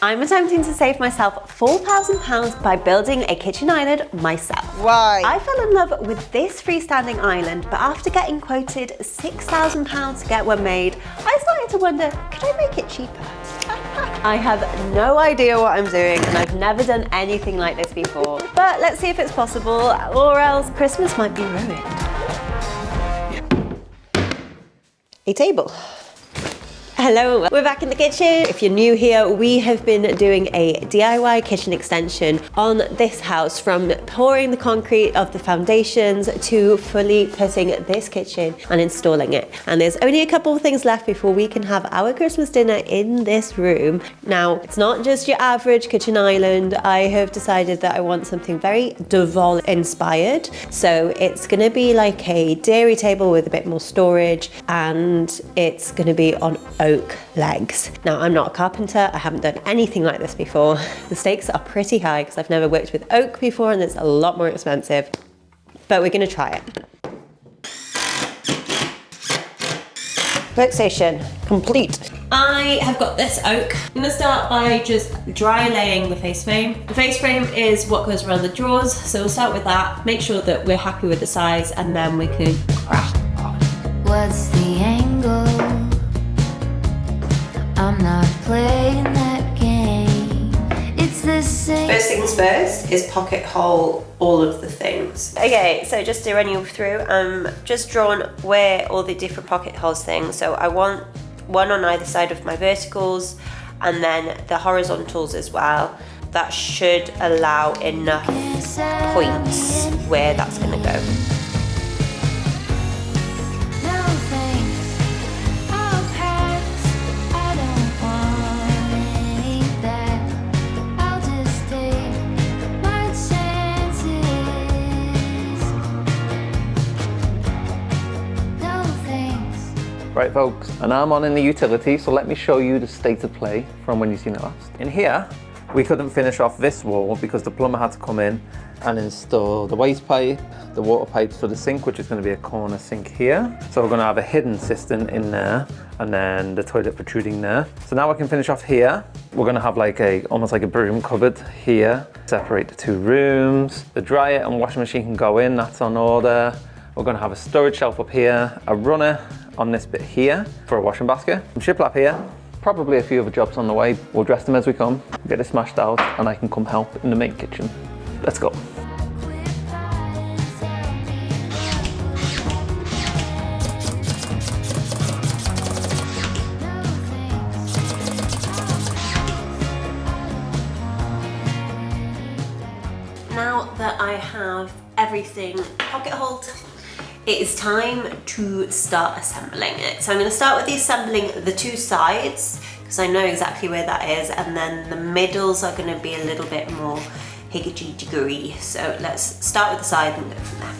I'm attempting to save myself £4,000 by building a kitchen island myself. Why? I fell in love with this freestanding island, but after getting quoted £6,000 to get one made, I started to wonder, could I make it cheaper? I have no idea what I'm doing and I've never done anything like this before. But let's see if it's possible, or else Christmas might be ruined. A table. Hello, we're back in the kitchen. If you're new here, we have been doing a DIY kitchen extension on this house, from pouring the concrete of the foundations to fully putting this kitchen and installing it. And there's only a couple of things left before we can have our Christmas dinner in this room. Now, it's not just your average kitchen island. I have decided that I want something very Duval inspired. So it's gonna be like a dairy table with a bit more storage, and it's gonna be on oak legs. Now, I'm not a carpenter. I haven't done anything like this before. The stakes are pretty high because I've never worked with oak before and it's a lot more expensive, but we're gonna try it. Workstation complete. I have got this oak. I'm gonna start by just dry laying the face frame. The face frame is what goes around the drawers, so we'll start with that, make sure that we're happy with the size, and then we can crack on. What's the angle? I'm not playing that game. It's the same. First things first is pocket hole all of the things. Okay, so just to run you through, just drawn where all the different pocket holes things. So I want one on either side of my verticals and then the horizontals as well. That should allow enough points where that's gonna go. Right folks, and I'm on in the utility, so let me show you the state of play from when you've seen it last. In here, we couldn't finish off this wall because the plumber had to come in and install the waste pipe, the water pipes for the sink, which is going to be a corner sink here. So we're going to have a hidden cistern in there and then the toilet protruding there. So now we can finish off here. We're going to have like almost like a broom cupboard here, separate the two rooms. The dryer and washing machine can go in, that's on order. We're going to have a storage shelf up here, a runner on this bit here for a washing basket, some shiplap here, probably a few other jobs on the way. We'll dress them as we come, get it smashed out, and I can come help in the main kitchen. Let's go. Now that I have everything pocket holed, it is time to start assembling it. So I'm going to start with assembling the two sides because I know exactly where that is, and then the middles are going to be a little bit more higgy-jiggery. So let's start with the side and go from there.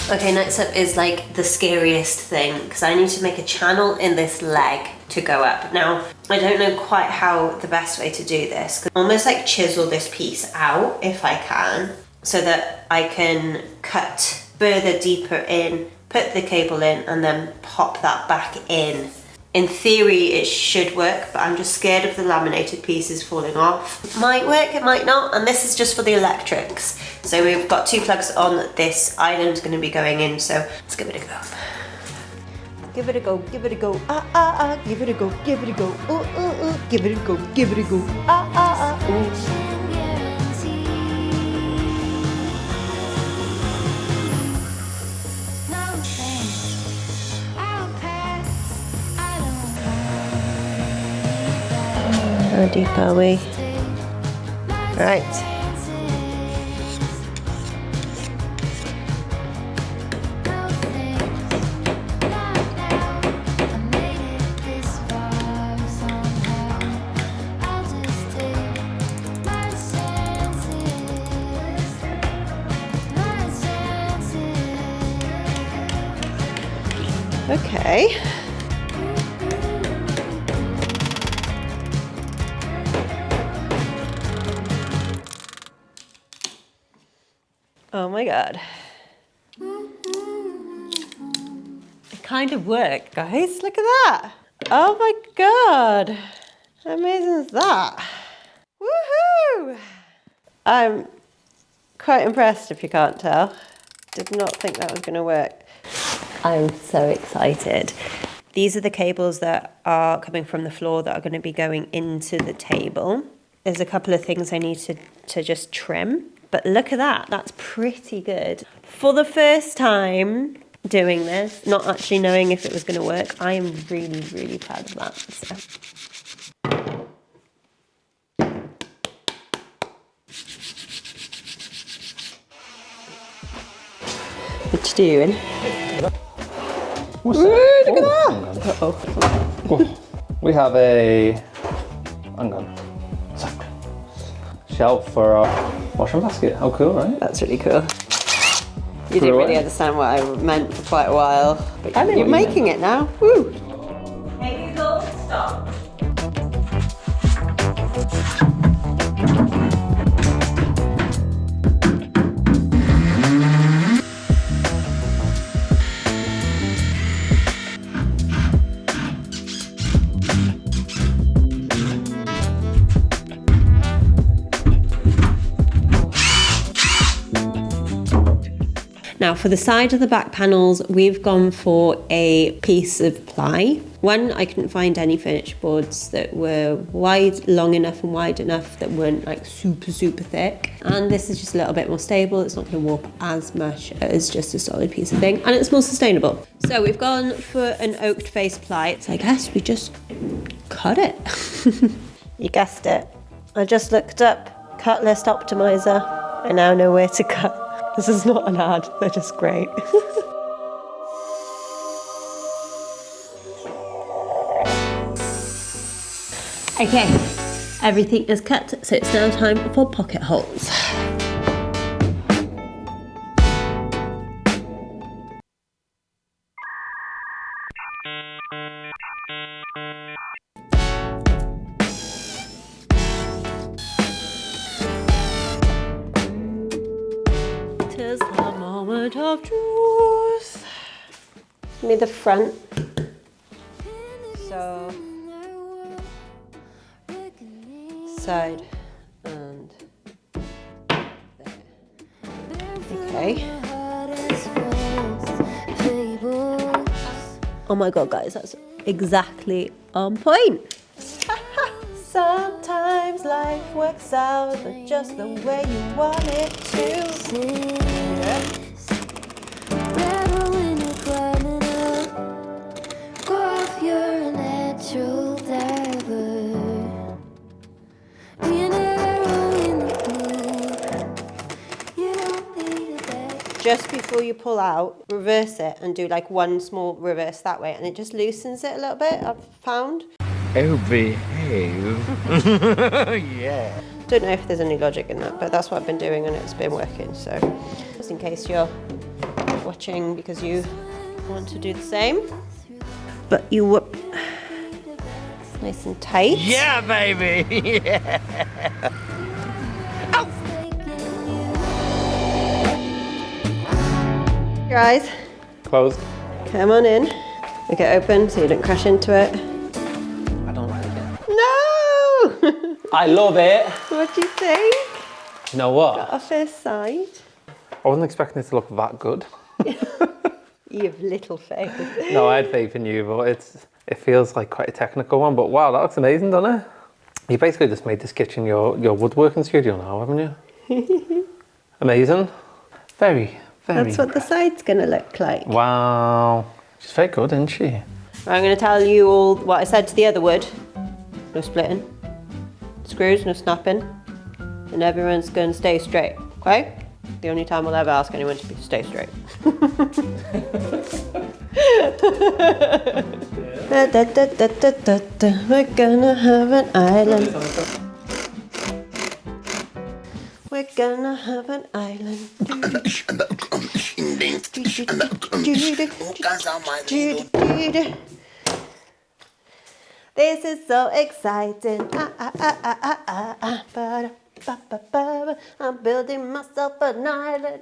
Okay, next up is like the scariest thing, because I need to make a channel in this leg to go up. Now, I don't know quite how the best way to do this. Almost like chisel this piece out if I can, so that I can cut further deeper in, put the cable in, and then pop that back in. In theory, it should work, but I'm just scared of the laminated pieces falling off. It might work, it might not, and this is just for the electrics. So we've got two plugs on this island going to be going in, so let's give it a go. Give it a go, give it a go, ah ah ah, give it a go, give it a go, ooh ooh ooh, give it a go, give it a go, ah ah ah, ooh. How deep are we? Right. Okay. Oh my God. It kind of worked, guys. Look at that. Oh my God. How amazing is that? Woohoo! I'm quite impressed if you can't tell. Did not think that was going to work. I'm so excited. These are the cables that are coming from the floor that are going to be going into the table. There's a couple of things I need to just trim, but look at that. That's pretty good. For the first time doing this, not actually knowing if it was going to work, I am really, really proud of that. So. What you doing? What's that? Look at that! Oh, we have a, hang on, shelf for our washing basket. How cool, right? That's really cool. You didn't really understand what I meant for quite a while, but you're making it now. Woo! Hey Google, stop. Now for the side of the back panels, we've gone for a piece of ply. One, I couldn't find any furniture boards that were long enough and wide enough that weren't like super, super thick. And this is just a little bit more stable. It's not going to warp as much as just a solid piece of thing. And it's more sustainable. So we've gone for an oaked face ply. So I guess we just cut it. You guessed it. I just looked up cut list optimizer. I now know where to cut. This is not an ad, they're just great. Okay, everything is cut, so it's now time for pocket holes. Tis the moment of truth. Give me the front. So, side and there. Okay. Oh my God, guys, that's exactly on point. Sometimes life works out, but just the way you want it to. Yeah. Just before you pull out, reverse it and do like one small reverse that way, and it just loosens it a little bit, I've found. Oh, behave. Yeah. Don't know if there's any logic in that, but that's what I've been doing and it's been working. So just in case you're watching because you want to do the same. But you whoop nice and tight. Yeah, baby. Yeah. Your eyes. Closed. Come on in. Make it open so you don't crash into it. I don't like it. No! I love it. What do you think? You know what? Got a first sight. I wasn't expecting it to look that good. You have little faith. No, I had faith in you, but it feels like quite a technical one. But wow, that looks amazing, doesn't it? You basically just made this kitchen your woodworking studio now, haven't you? Amazing. Very, very. That's what the side's gonna look like. Wow. She's very good, isn't she? I'm gonna tell you all what I said to the other wood. No splitting, screws, no snapping, and everyone's gonna stay straight, okay? The only time I'll ever ask anyone to stay straight. We're gonna have an island. We're gonna have an island. This is so exciting. I'm building myself an island.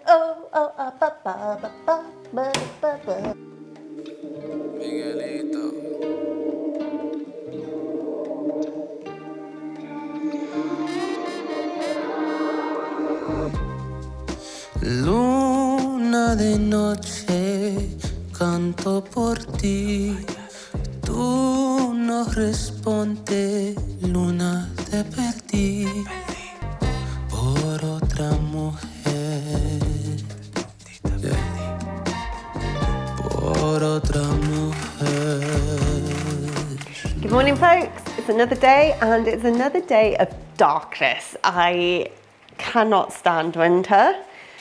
Luna de noche, canto por ti. Tú no respondes, luna, te perdí por otra mujer. Por otra mujer. Good morning, folks. It's another day, and it's another day of darkness. I cannot stand winter,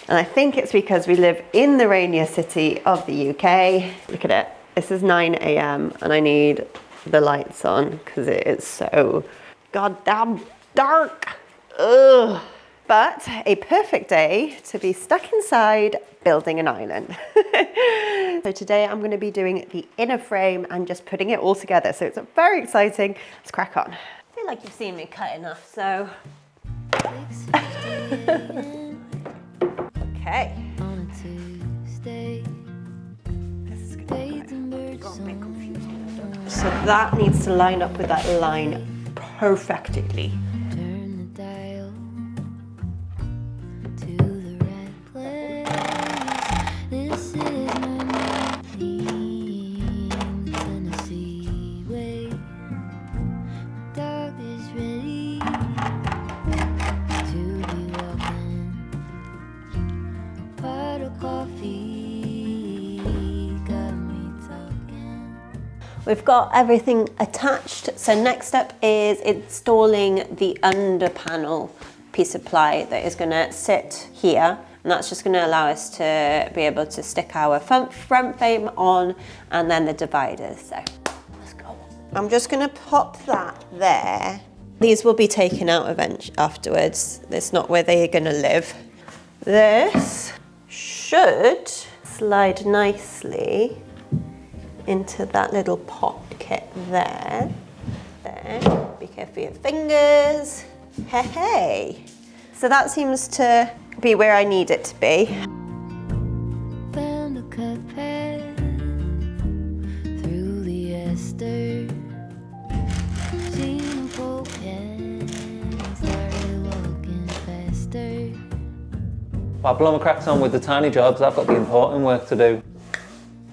and I think it's because we live in the rainiest city of the UK. Look at it. This is 9 a.m. and I need the lights on because it is so goddamn dark. Ugh. But a perfect day to be stuck inside building an island. So today I'm going to be doing the inner frame and just putting it all together. So it's very exciting. Let's crack on. I feel like you've seen me cut enough, so. Okay. So that needs to line up with that line perfectly. Turn the dial to the right place. This is my theme, Tennessee way. Dog is ready to be walking. A pot of coffee got me talking. We've got everything attached. So next step is installing the under panel piece of ply that is going to sit here. And that's just going to allow us to be able to stick our front frame on and then the dividers. So let's go. I'm just going to pop that there. These will be taken out afterwards. That's not where they are going to live. This should slide nicely into that little pocket there. There. Be careful with your fingers. Hey. So that seems to be where I need it to be. Found a cut path through the Esther. Seen a pole can, started walking faster. While Paloma cracks on with the tiny jobs, I've got the important work to do.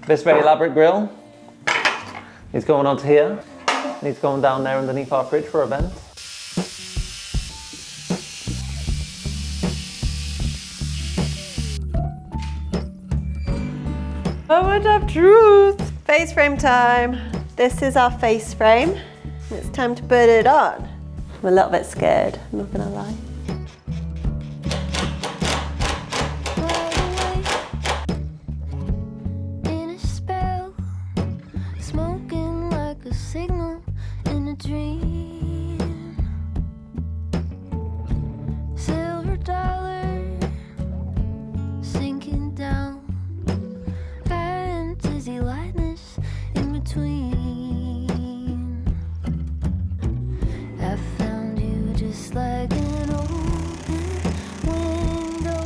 This very elaborate grill needs going onto here. Needs going down there underneath our fridge for a vent. Moment of truth. Face frame time. This is our face frame. It's time to put it on. I'm a little bit scared, I'm not gonna lie. In a spell, smoking like a signal in a dream. Silver dollar sinking down. Fantasy lightness in between. I found you just like an open window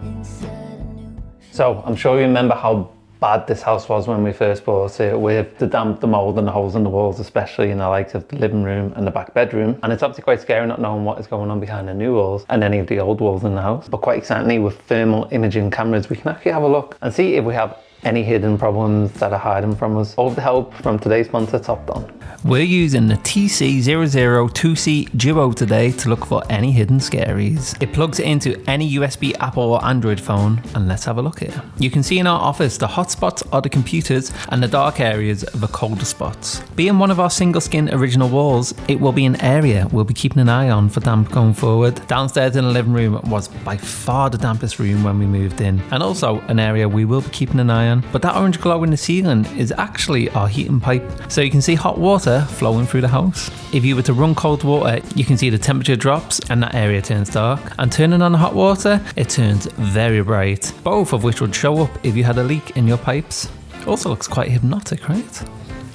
inside a new. So I'm sure you remember how bad this house was when we first bought it, with the damp, the mold and the holes in the walls, especially in the likes of the living room and the back bedroom. And it's obviously quite scary not knowing what is going on behind the new walls and any of the old walls in the house. But quite excitingly, with thermal imaging cameras, we can actually have a look and see if we have any hidden problems that are hiding from us. All with the help from today's sponsor, Top Don. We're using the TC002C Duo today to look for any hidden scaries. It plugs into any USB, Apple or Android phone, and let's have a look here. You can see in our office the hot spots are the computers and the dark areas are the colder spots. Being one of our single skin original walls, it will be an area we'll be keeping an eye on for damp going forward. Downstairs in the living room was by far the dampest room when we moved in, and also an area we will be keeping an eye iron, but that orange glow in the ceiling is actually our heating pipe, so you can see hot water flowing through the house. If you were to run cold water, you can see the temperature drops and that area turns dark, and turning on the hot water, it turns very bright, both of which would show up if you had a leak in your pipes. Also looks quite hypnotic, right?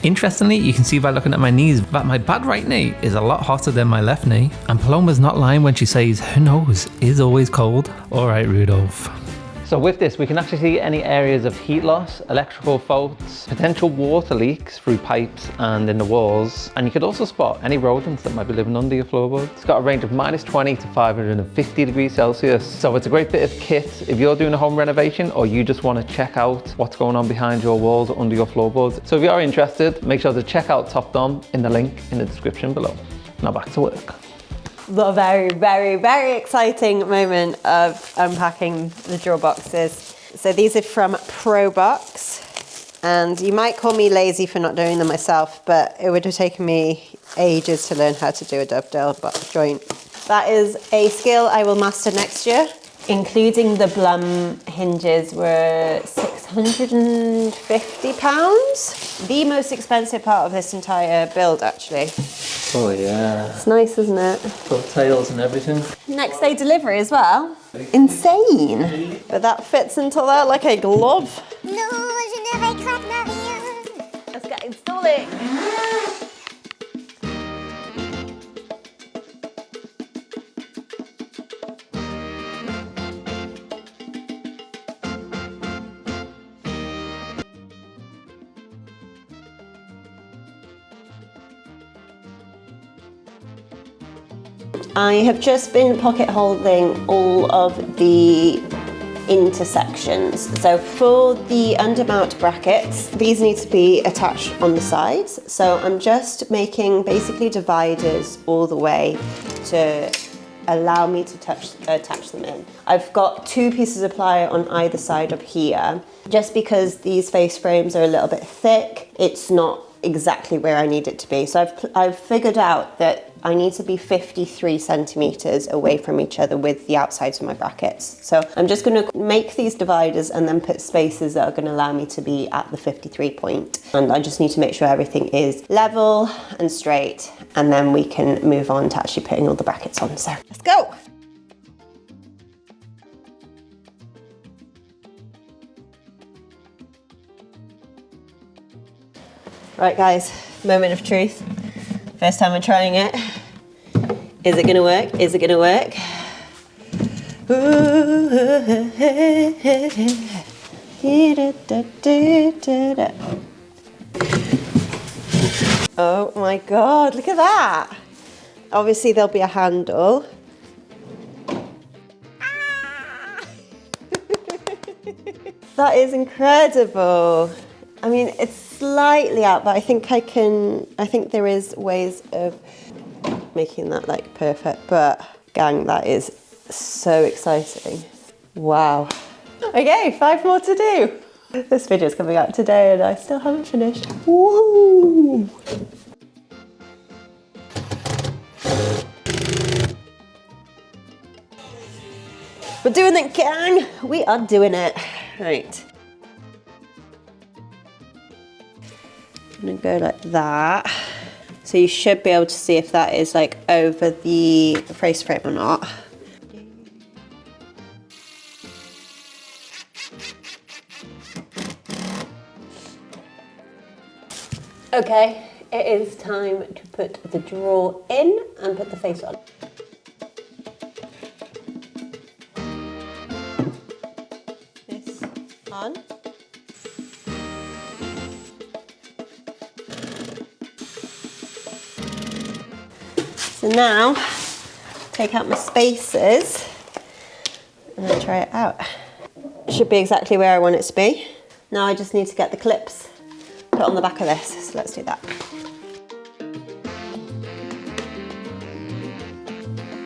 Interestingly, you can see by looking at my knees that my bad right knee is a lot hotter than my left knee, and Paloma's not lying when she says her nose is always cold. Alright, Rudolph. So with this, we can actually see any areas of heat loss, electrical faults, potential water leaks through pipes and in the walls. And you could also spot any rodents that might be living under your floorboards. It's got a range of -20 to 550 degrees Celsius. So it's a great bit of kit if you're doing a home renovation or you just want to check out what's going on behind your walls or under your floorboards. So if you are interested, make sure to check out Top Dom in the link in the description below. Now back to work. The very, very, very exciting moment of unpacking the drawer boxes. So these are from ProBox, and you might call me lazy for not doing them myself, but it would have taken me ages to learn how to do a dovetail joint. That is a skill I will master next year. Including the Blum hinges were £650. The most expensive part of this entire build, actually. Oh yeah. It's nice, isn't it? Got tails and everything. Next day delivery as well. Insane. But that fits into there like a glove. No, je ne regrette rien. Let's get installing. I have just been pocket holding all of the intersections. So for the undermount brackets, these need to be attached on the sides. So I'm just making basically dividers all the way to allow me to attach them in. I've got 2 pieces of ply on either side of here. Just because these face frames are a little bit thick, it's not exactly where I need it to be. So I've figured out that I need to be 53 centimeters away from each other with the outsides of my brackets. So I'm just going to make these dividers and then put spaces that are going to allow me to be at the 53 point. And I just need to make sure everything is level and straight, and then we can move on to actually putting all the brackets on. So let's go. Right guys, moment of truth. First time I'm trying it. Is it gonna work? Is it gonna work? Oh my God, look at that. Obviously there'll be a handle. That is incredible. I mean, it's slightly out, but I think there is ways of making that like perfect, but gang, that is so exciting. Wow. Okay, 5 more to do. This video is coming out today and I still haven't finished. Woo! We're doing it, gang. We are doing it. Right. I'm gonna go like that. So you should be able to see if that is like over the face frame or not. Okay, it is time to put the drawer in and put the face on. This on. So now, take out my spacers and then try it out. Should be exactly where I want it to be. Now I just need to get the clips put on the back of this, so let's do that.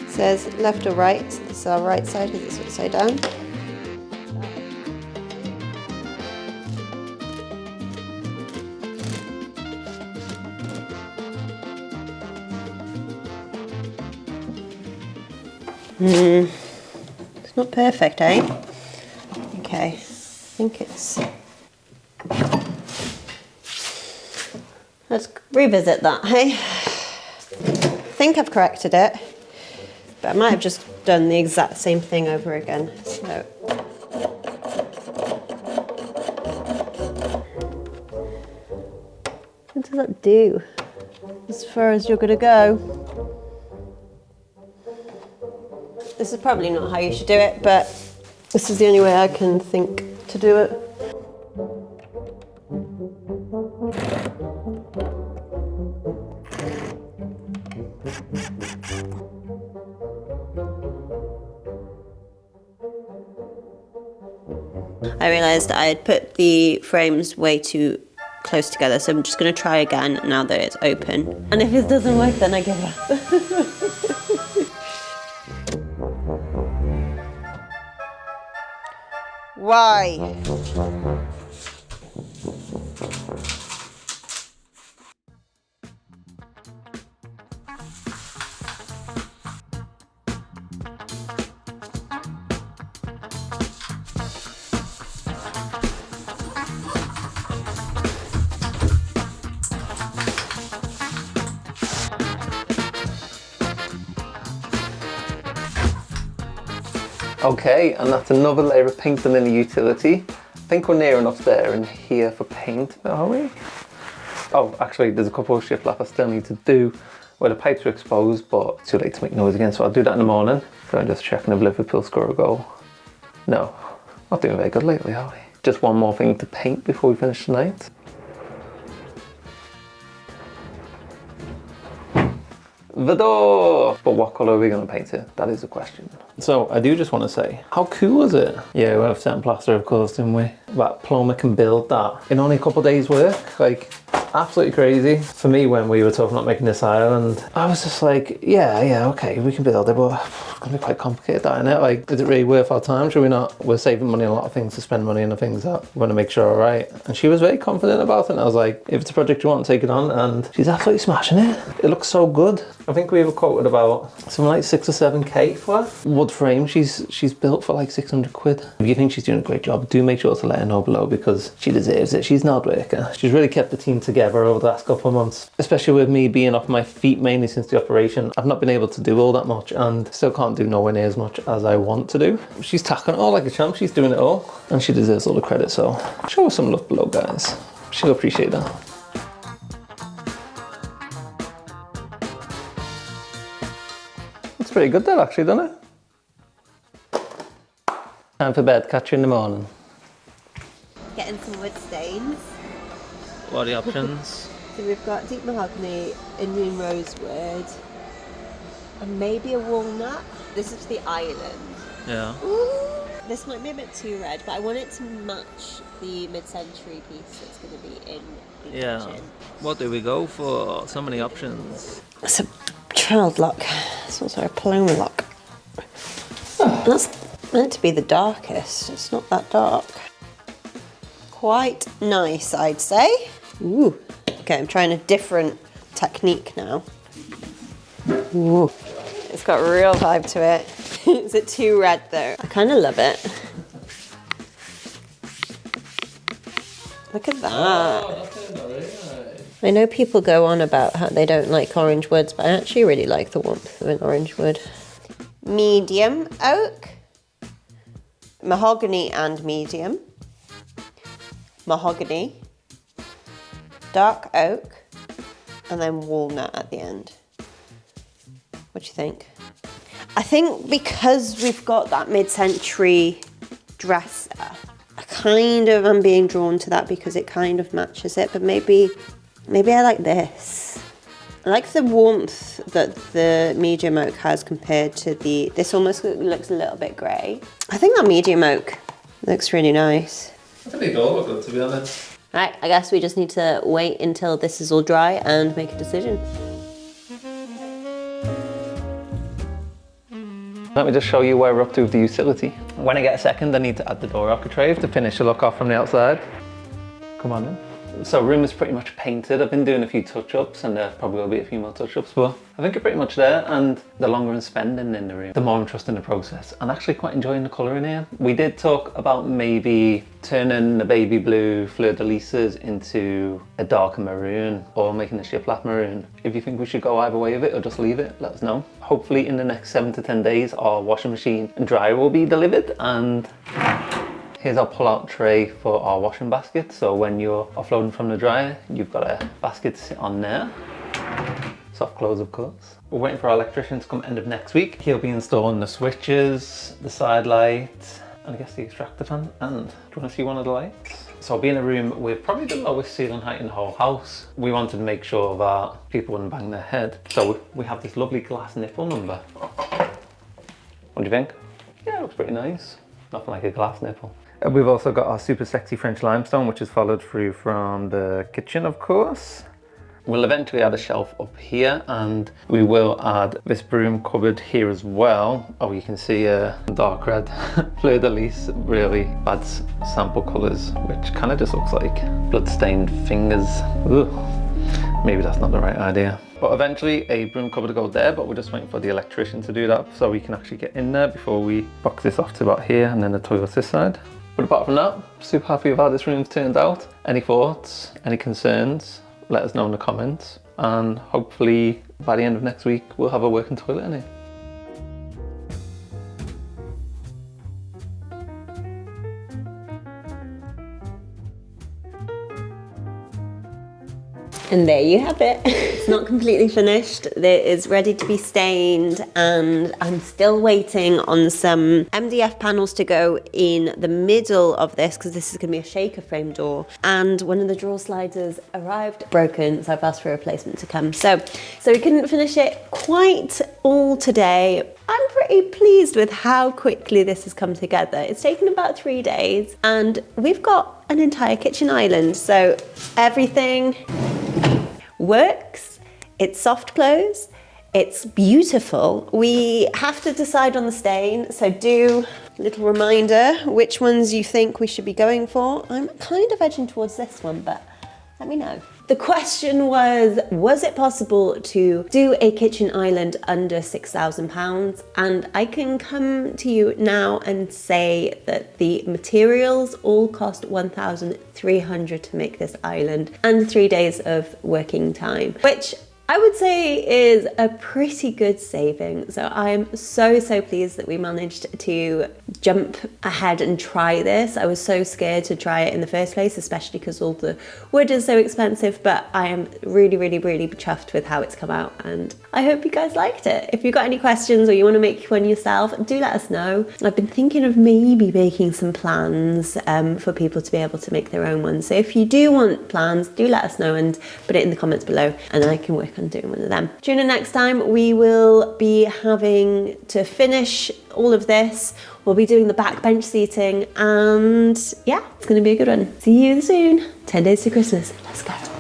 It says left or right, this is our right side because it's upside down. It's not perfect, eh? Okay, I think it's Let's revisit that, hey? I think I've corrected it, but I might have just done the exact same thing over again. So. What does that do? As far as you're gonna go? This is probably not how you should do it, but this is the only way I can think to do it. I realised I had put the frames way too close together, so I'm just going to try again now that it's open. And if it doesn't work, then I give up. Why? Okay, and that's another layer of paint done in the utility. I think we're near enough there and here for paint, are we? Oh, actually, there's a couple of shiplap I still need to do where the pipes are exposed, but it's too late to make noise again, so I'll do that in the morning. So I'm just checking if Liverpool score a goal. No, not doing very good lately, are we? Just one more thing to paint before we finish tonight. The door! But what colour are we going to paint it? That is the question. So I do just want to say, how cool is it? Yeah, we have set plaster of course, didn't we? But Paloma can build that in only a couple of days work. Like, absolutely crazy. For me, when we were talking about making this island, I was just like, yeah, okay, we can build it, but it's going to be quite complicated, that, isn't it? Like, is it really worth our time? Should we not? We're saving money on a lot of things to spend money on the things that we want to make sure are right. And she was very confident about it, and I was like, if it's a project you want, take it on, and she's absolutely smashing it. It looks so good. I think we were quoted about something like 6 or 7k for it. Wood frame she's built for like 600 quid. If you think she's doing a great job, do make sure to let her know below because she deserves it. She's an hard worker. She's really kept the team together over the last couple of months, especially with me being off my feet mainly since the operation. I've not been able to do all that much and still can't do nowhere near as much as I want to do. She's tackling it all like a champ. She's doing it all and she deserves all the credit, so show her some love below, guys. She'll appreciate that. It's pretty good there actually, doesn't it? Time for bed, catch you in the morning. Getting some wood stains. What are the options? So we've got deep mahogany, Indian rosewood, and maybe a walnut. This is the island. Yeah. Ooh, this might be a bit too red, but I want it to match the mid-century piece that's going to be in the kitchen. What do we go for? So many options. It's a child lock. It's also a Paloma lock. That's meant to be the darkest. It's not that dark. Quite nice, I'd say. Ooh. Okay, I'm trying a different technique now. Ooh. It's got a real vibe to it. Is it too red though? I kind of love it. Look at that. I know people go on about how they don't like orange woods, but I actually really like the warmth of an orange wood. Medium oak, mahogany and medium, mahogany, dark oak, and then walnut at the end. What do you think? I think because we've got that mid-century dresser, I kind of am being drawn to that because it kind of matches it, but maybe I like this. I like the warmth that the medium oak has compared to this almost looks a little bit grey. I think that medium oak looks really nice. I think they all look good, to be honest. Right, I guess we just need to wait until this is all dry and make a decision. Let me just show you where we're up to with the utility. When I get a second, I need to add the door architrave to finish the look off from the outside. Come on in. So room is pretty much painted. I've been doing a few touch-ups and there probably will be a few more touch-ups, but I think you're pretty much there, and the longer I'm spending in the room, the more I'm trusting the process and actually quite enjoying the colour in here. We did talk about maybe turning the baby blue fleur-de-lises into a darker maroon or making the shiplap maroon. If you think we should go either way of it or just leave it, let us know. Hopefully in the next 7 to 10 days our washing machine and dryer will be delivered, and here's our pull-out tray for our washing basket. So when you're offloading from the dryer, you've got a basket to sit on there. Soft close, of course. We're waiting for our electrician to come end of next week. He'll be installing the switches, the side light, and I guess the extractor fan. And do you want to see one of the lights? So I'll be in a room with probably the lowest ceiling height in the whole house. We wanted to make sure that people wouldn't bang their head. So we have this lovely glass nipple number. What do you think? Yeah, it looks pretty nice. Nothing like a glass nipple. We've also got our super sexy French limestone, which is followed through from the kitchen, of course. We'll eventually add a shelf up here, and we will add this broom cupboard here as well. Oh, you can see dark red fleur-de-lis, really bad sample colours, which kind of just looks like blood-stained fingers. Ugh. Maybe that's not the right idea. But eventually a broom cupboard will go there, but we're just waiting for the electrician to do that so we can actually get in there before we box this off to about here, and then the toilet's this side. But apart from that, super happy with how this room's turned out. Any thoughts, any concerns, let us know in the comments, and hopefully by the end of next week we'll have a working toilet in here. And there you have it. It's not completely finished. It is ready to be stained, and I'm still waiting on some MDF panels to go in the middle of this, because this is going to be a shaker frame door. And one of the drawer sliders arrived broken, so I've asked for a replacement to come. So we couldn't finish it quite all today. I'm pretty pleased with how quickly this has come together. It's taken about 3 days, and we've got an entire kitchen island. So everything works, it's soft close, it's beautiful. We have to decide on the stain, so do a little reminder which ones you think we should be going for. I'm kind of edging towards this one, but let me know. The question was it possible to do a kitchen island under £6,000? And I can come to you now and say that the materials all cost £1,300 to make this island, and 3 days of working time, which I would say is a pretty good saving. So I'm so pleased that we managed to jump ahead and try this. I was so scared to try it in the first place, especially because all the wood is so expensive, but I am really chuffed with how it's come out, and I hope you guys liked it. If you've got any questions or you want to make one yourself, do let us know. I've been thinking of maybe making some plans for people to be able to make their own ones. So if you do want plans, do let us know and put it in the comments below, and I can work on doing one of them. Tune in next time. We will be having to finish all of this. We'll be doing the backbench seating, and yeah, it's going to be a good one. See you soon. 10 days to Christmas. Let's go.